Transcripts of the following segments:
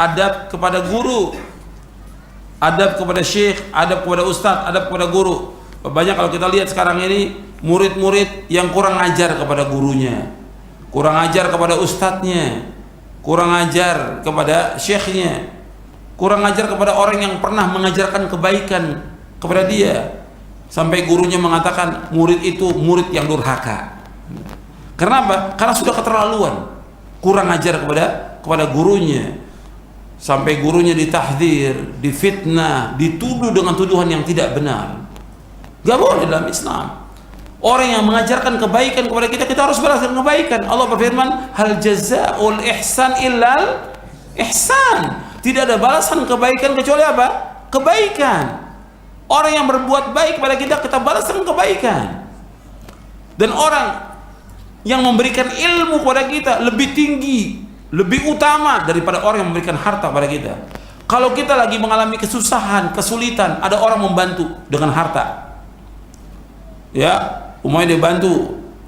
adab kepada guru, adab kepada syekh, adab kepada ustadz, adab kepada guru. Banyak kalau kita lihat sekarang ini murid-murid yang kurang ajar kepada gurunya, kurang ajar kepada ustadznya, kurang ajar kepada syekhnya, kurang ajar kepada orang yang pernah mengajarkan kebaikan kepada dia, sampai gurunya mengatakan murid itu murid yang durhaka. Kenapa? Karena sudah keterlaluan, kurang ajar kepada gurunya, sampai gurunya ditahdir, difitnah, dituduh dengan tuduhan yang tidak benar. Gak boleh dalam Islam. Orang yang mengajarkan kebaikan kepada kita, kita harus balas dengan kebaikan. Allah berfirman, hal jazaa'ul ihsan illal ihsan. Tidak ada balasan kebaikan kecuali apa? Kebaikan. Orang yang berbuat baik kepada kita, kita balas dengan kebaikan. Dan orang yang memberikan ilmu kepada kita lebih tinggi, lebih utama daripada orang yang memberikan harta kepada kita. Kalau kita lagi mengalami kesusahan, kesulitan, ada orang membantu dengan harta, ya, umpamanya dia bantu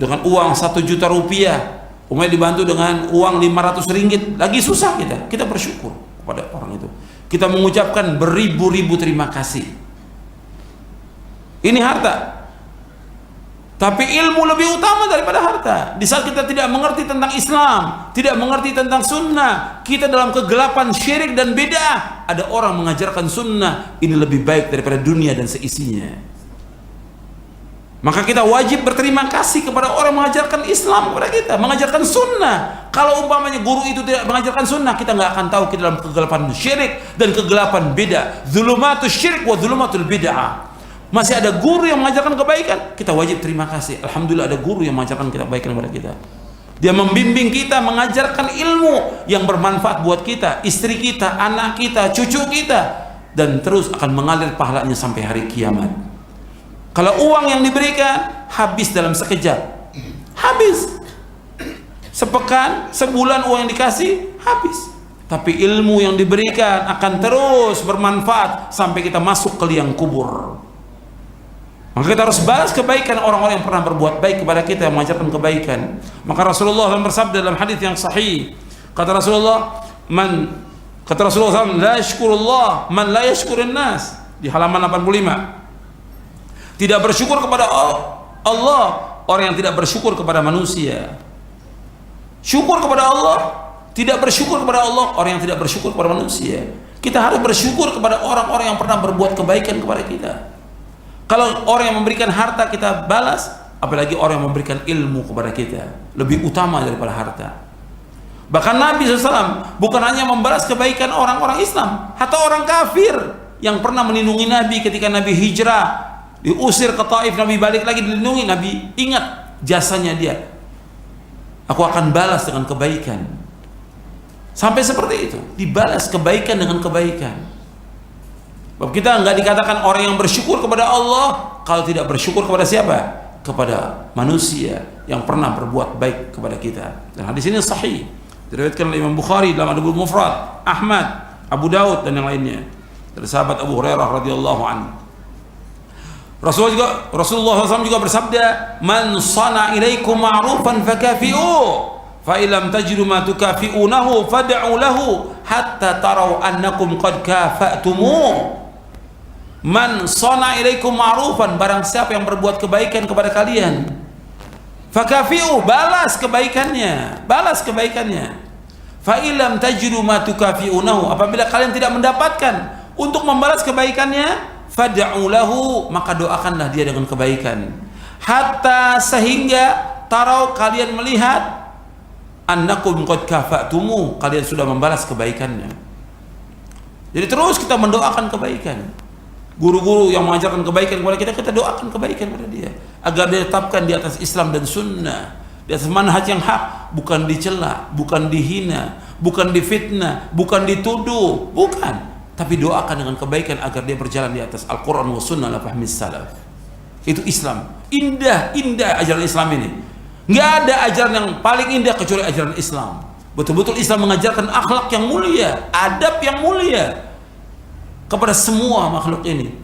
dengan uang 1 juta rupiah, umpamanya dibantu dengan uang 500 ringgit, lagi susah kita bersyukur kepada orang itu, kita mengucapkan beribu-ribu terima kasih. Ini harta. Tapi ilmu lebih utama daripada harta. Di saat kita tidak mengerti tentang Islam, tidak mengerti tentang sunnah, kita dalam kegelapan syirik dan bid'ah, ada orang mengajarkan sunnah, ini lebih baik daripada dunia dan seisinya. Maka kita wajib berterima kasih kepada orang mengajarkan Islam kepada kita, mengajarkan sunnah. Kalau umpamanya guru itu tidak mengajarkan sunnah, kita nggak akan tahu kita dalam kegelapan syirik dan kegelapan bid'ah. Dzulumatus syirik wa dzulumatul bid'ah. Masih ada guru yang mengajarkan kebaikan, kita wajib terima kasih. Alhamdulillah ada guru yang mengajarkan kebaikan kepada kita. Dia membimbing kita, mengajarkan ilmu yang bermanfaat buat kita, istri kita, anak kita, cucu kita, dan terus akan mengalir pahalanya sampai hari kiamat. Kalau uang yang diberikan habis dalam sekejap, habis. Sepekan, sebulan uang yang dikasih habis. Tapi ilmu yang diberikan akan terus bermanfaat sampai kita masuk ke liang kubur. Maka kita harus balas kebaikan orang-orang yang pernah berbuat baik kepada kita, yang mengajarkan kebaikan. Maka Rasulullah SAW bersabda dalam hadis yang sahih, kata Rasulullah SAW, la yashkurullah man la yashkurin nas, di halaman 85. Tidak bersyukur kepada Allah orang yang tidak bersyukur kepada manusia. Syukur kepada Allah, tidak bersyukur kepada Allah orang yang tidak bersyukur kepada manusia. Kita harus bersyukur kepada orang-orang yang pernah berbuat kebaikan kepada kita. Kalau orang yang memberikan harta kita balas, apalagi orang yang memberikan ilmu kepada kita, lebih utama daripada harta. Bahkan Nabi SAW bukan hanya membalas kebaikan orang-orang Islam, hatta orang kafir yang pernah melindungi Nabi ketika Nabi hijrah, diusir ke Taif, Nabi balik lagi dilindungi, Nabi ingat jasanya dia. Aku akan balas dengan kebaikan. Sampai seperti itu, dibalas kebaikan dengan kebaikan. Kita nggak dikatakan orang yang bersyukur kepada Allah kalau tidak bersyukur kepada siapa? Kepada manusia yang pernah berbuat baik kepada kita. Dan hadis ini sahih, diriwayatkan oleh Imam Bukhari dalam Adabul Mufrad, Ahmad, Abu Daud dan yang lainnya, dari sahabat Abu Hurairah radhiyallahu anhu. Rasulullah SAW juga bersabda, man sana ilaikum ma'rufan fakafi'u, fa illam tajidu ma tukafi'unahu fad'u lahu hatta taraw annakum qad kafa'tumu. Man sana ilaikum ma'rufan, barang siapa yang berbuat kebaikan kepada kalian, fakafi'u, balas kebaikannya, balas kebaikannya. Fa illam tajidu ma tukafi'unahu, apabila kalian tidak mendapatkan untuk membalas kebaikannya, fad'u lahu, maka doakanlah dia dengan kebaikan. Hatta, sehingga tarau, kalian melihat, annakum qad kafa'tumu, kalian sudah membalas kebaikannya. Jadi terus kita mendoakan kebaikan. Guru-guru yang mengajarkan kebaikan kepada kita, kita doakan kebaikan kepada dia agar dia tetapkan di atas Islam dan sunnah, di atas manhaj yang hak, bukan dicela, bukan dihina, bukan difitnah, bukan dituduh, bukan, tapi doakan dengan kebaikan agar dia berjalan di atas Al-Quran wa sunnah la fahmis salaf. Itu Islam. Indah ajaran Islam ini. Nggak ada ajaran yang paling indah kecuali ajaran Islam. Betul-betul Islam mengajarkan akhlak yang mulia, adab yang mulia kepada semua makhluk ini.